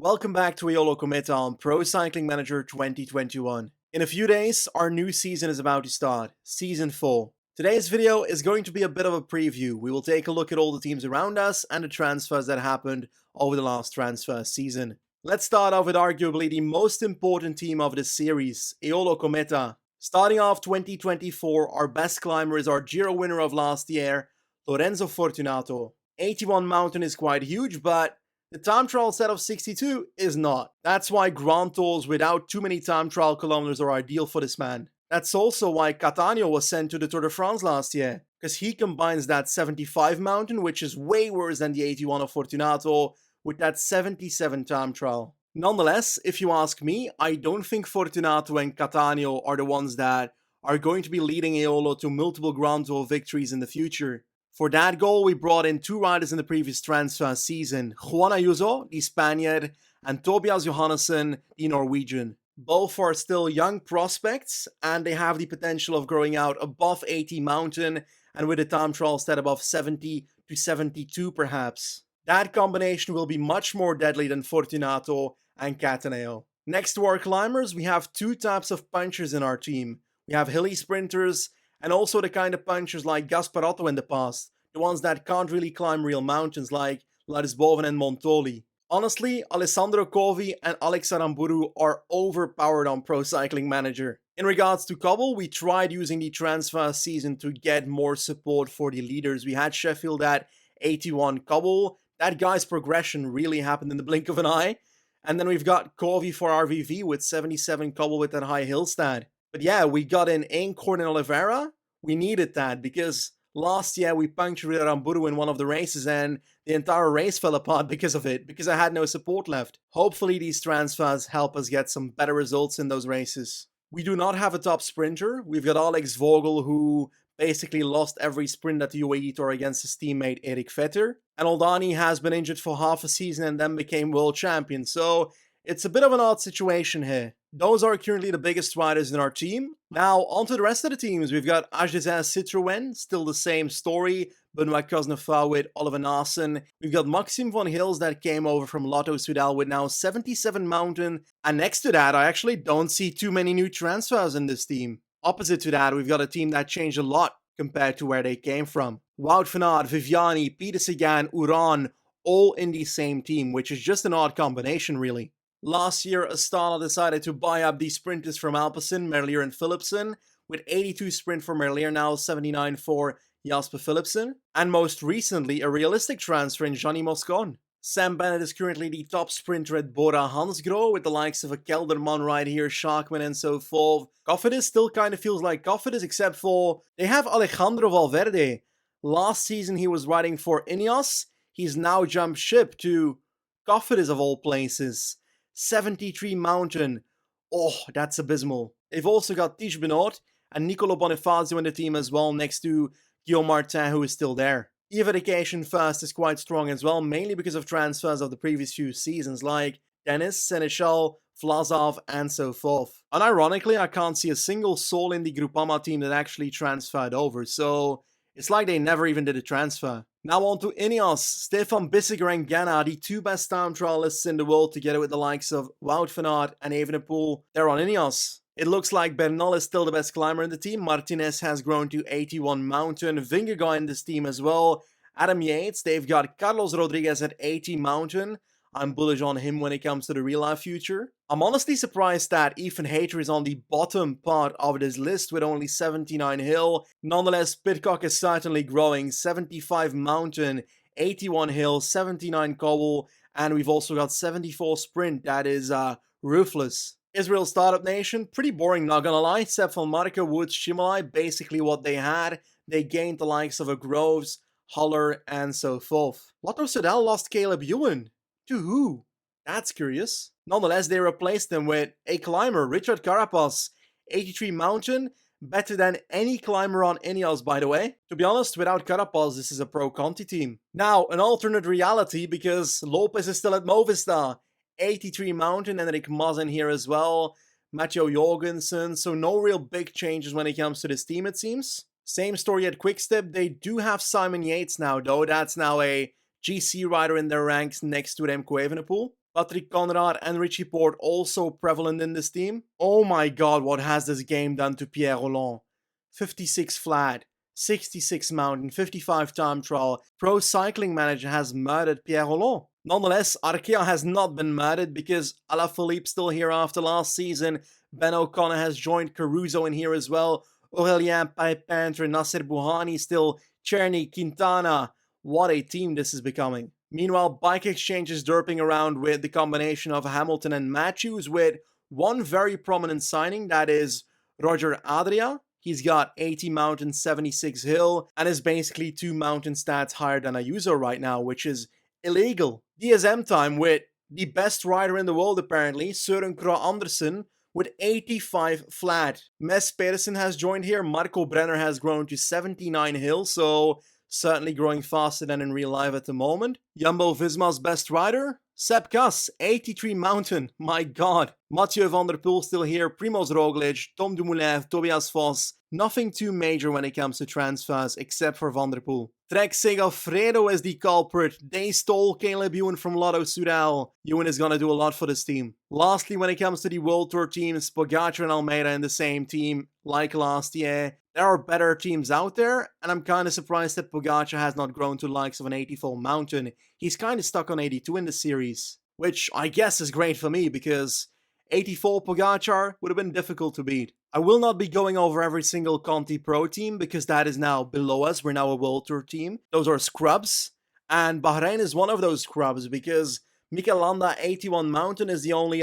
Welcome back to Eolo-Kometa on Pro Cycling Manager 2021. In a few days, our new season is about to start, Season 4. Today's video is going to be a bit of a preview. We will take a look at all the teams around us and the transfers that happened over the last transfer season. Let's start off with arguably the most important team of this series, Eolo-Kometa. Starting off 2024, our best climber is our Giro winner of last year, Lorenzo Fortunato. 81 mountain is quite huge, but the time trial set of 62 is not. That's why Grand Tours without too many time trial kilometers are ideal for this man. That's also why Catania was sent to the Tour de France last year, because he combines that 75 mountain, which is way worse than the 81 of Fortunato, with that 77 time trial. Nonetheless, if you ask me, I don't think Fortunato and Catania are the ones that are going to be leading Eolo to multiple Grand Tour victories in the future. For that goal, we brought in two riders in the previous transfer season, Juan Ayuso, the Spaniard, and Tobias Johannesson, the Norwegian. Both are still young prospects, and they have the potential of growing out above 80 mountain, and with a time trial stat above 70 to 72 perhaps. That combination will be much more deadly than Fortunato and Cataneo. Next to our climbers, we have two types of punchers in our team. We have hilly sprinters, and also the kind of punchers like Gasparotto in the past, the ones that can't really climb real mountains like Larisboven and Montoli. Honestly, Alessandro Covi and Alex Aramburu are overpowered on Pro Cycling Manager. In regards to Cobble, we tried using the transfer season to get more support for the leaders. We had Sheffield at 81 Cobble. That guy's progression really happened in the blink of an eye. And then we've got Covi for RVV with 77 Cobble with that high hill stat. But yeah, we got in Aincourt and Oliveira. We needed that because last year we punctured Aramburu in one of the races and the entire race fell apart because of it, because I had no support left. Hopefully these transfers help us get some better results in those races. We do not have a top sprinter. We've got Alex Vogel, who basically lost every sprint at the UAE Tour against his teammate Erik Vetter. And Oldani has been injured for half a season and then became world champion, so it's a bit of an odd situation here. Those are currently the biggest riders in our team. Now, on to the rest of the teams. We've got Agdezin Citroën, still the same story. Benoit Cosnefroid with Oliver Naassen. We've got Maxime von Hils that came over from Lotto Soudal with now 77 mountain. And next to that, I actually don't see too many new transfers in this team. Opposite to that, we've got a team that changed a lot compared to where they came from. Wout van Aert, Viviani, Peter Sagan, Uran, all in the same team, which is just an odd combination, really. Last year, Astana decided to buy up the sprinters from Alpecin, Merlier and Philipsen, with 82 sprint for Merlier, now 79 for Jasper Philipsen, and most recently a realistic transfer in Gianni Moscon. Sam Bennett is currently the top sprinter at Bora Hansgrohe, with the likes of a Kelderman right here, Schaakman and so forth. Cofidis still kind of feels like Cofidis, except for they have Alejandro Valverde. Last season he was riding for Ineos, he's now jumped ship to Cofidis of all places. 73 mountain. Oh, that's abysmal. They've also got Tige Benoit and Nicolo Bonifacio in the team as well, next to Guillaume Martin, who is still there. Evacation first is quite strong as well, mainly because of transfers of the previous few seasons, like Dennis, Seneschal, Vlasov, and so forth. Unironically, I can't see a single soul in the Groupama team that actually transferred over, so it's like they never even did a transfer. Now on to Ineos. Stefan Bissiger and Ganna, the two best time trialists in the world, together with the likes of Wout van Aert and Evenepoel, they're on Ineos. It looks like Bernal is still the best climber in the team. Martinez has grown to 81 mountain. Vingegaard in this team as well. Adam Yates, they've got Carlos Rodriguez at 80 mountain. I'm bullish on him when it comes to the real life future. I'm honestly surprised that Ethan Hayter is on the bottom part of this list with only 79 hill. Nonetheless, Pidcock is certainly growing. 75 mountain, 81 hill, 79 cobble, and we've also got 74 sprint. That is ruthless. Israel Startup Nation, pretty boring, not gonna lie. Except for Marco, Woods, Shimolai, basically what they had. They gained the likes of a Groves, Haller, and so forth. Lotto Soudal lost Caleb Ewan. To who? That's curious. Nonetheless, they replaced him with a climber, Richard Carapaz, 83 mountain, better than any climber on Ineos, by the way. To be honest, without Carapaz, this is a pro Conti team. Now, an alternate reality, because Lopez is still at Movistar. 83 mountain, and Rick Mas in here as well. Matteo Jorgensen, so no real big changes when it comes to this team, it seems. Same story at Quickstep. They do have Simon Yates now, though. That's now a GC rider in their ranks next to Remco Evenepoel. Patrick Conrad and Richie Port also prevalent in this team. Oh my god, what has this game done to Pierre Rolland? 56 flat, 66 mountain, 55 time trial. Pro Cycling Manager has murdered Pierre Rolland. Nonetheless, Arkea has not been murdered because Alaphilippe still here after last season. Ben O'Connor has joined Caruso in here as well. Aurélien Peintre, Nasser Bouhanni still. Cherny, Quintana. What a team this is becoming. Meanwhile, Bike Exchange is derping around with the combination of Hamilton and Matthews with one very prominent signing, that is Roger Adria. He's got 80 mountain, 76 hill, and is basically 2 mountain stats higher than Ayuso right now, which is illegal. DSM time with the best rider in the world apparently, Søren Kragh Andersen, with 85 flat. Mess Pedersen has joined here, Marco Brenner has grown to 79 hill, so certainly growing faster than in real life at the moment. Jumbo-Visma's best rider? Sepp Kuss, 83 mountain, my god. Mathieu van der Poel still here, Primoz Roglic, Tom Dumoulin, Tobias Vos. Nothing too major when it comes to transfers, except for Van der Poel. Trek Segafredo is the culprit. They stole Caleb Ewan from Lotto Soudal. Ewan is gonna do a lot for this team. Lastly, when it comes to the World Tour teams, Pogacar and Almeida in the same team, like last year. There are better teams out there, and I'm kinda surprised that Pogacar has not grown to the likes of an 84 mountain. He's kinda stuck on 82 in the series, which I guess is great for me because 84 Pogacar would have been difficult to beat. I will not be going over every single Conti Pro team because that is now below us. We're now a World Tour team. Those are scrubs. And Bahrain is one of those scrubs because Mikel Landa 81 Mountain is the only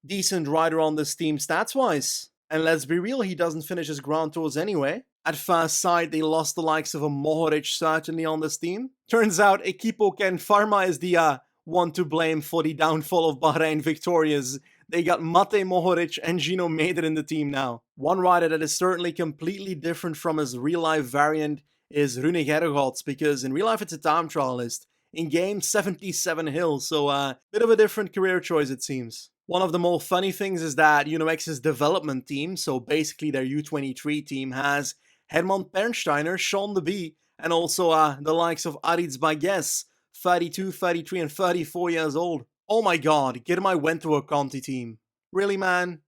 decent rider on this team stats-wise. And let's be real, he doesn't finish his Grand Tours anyway. At first sight, they lost the likes of a Mohoric certainly on this team. Turns out Equipo Ken Pharma is the one to blame for the downfall of Bahrain Victorias. They got Mate Mohoric and Gino Meder in the team now. One rider that is certainly completely different from his real-life variant is Rune Gergods, because in real life it's a time trialist. In game, 77 hills, so a bit of a different career choice it seems. One of the more funny things is that UNOX's development team, so basically their U23 team, has Herman Pernsteiner, Sean de Bie, and also the likes of Aritz Bagues, 32, 33, and 34 years old. Oh my god, Girmay went to a Conti team. Really, man?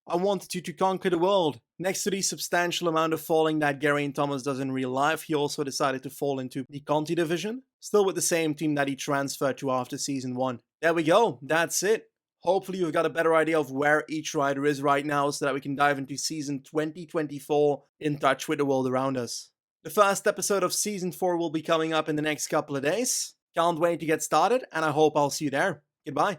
I wanted you to conquer the world. Next to the substantial amount of falling that Geraint Thomas does in real life, he also decided to fall into the Conti division, still with the same team that he transferred to after Season 1. There we go, that's it. Hopefully you've got a better idea of where each rider is right now so that we can dive into Season 2024 in touch with the world around us. The first episode of Season 4 will be coming up in the next couple of days. Can't wait to get started, and I hope I'll see you there. Goodbye.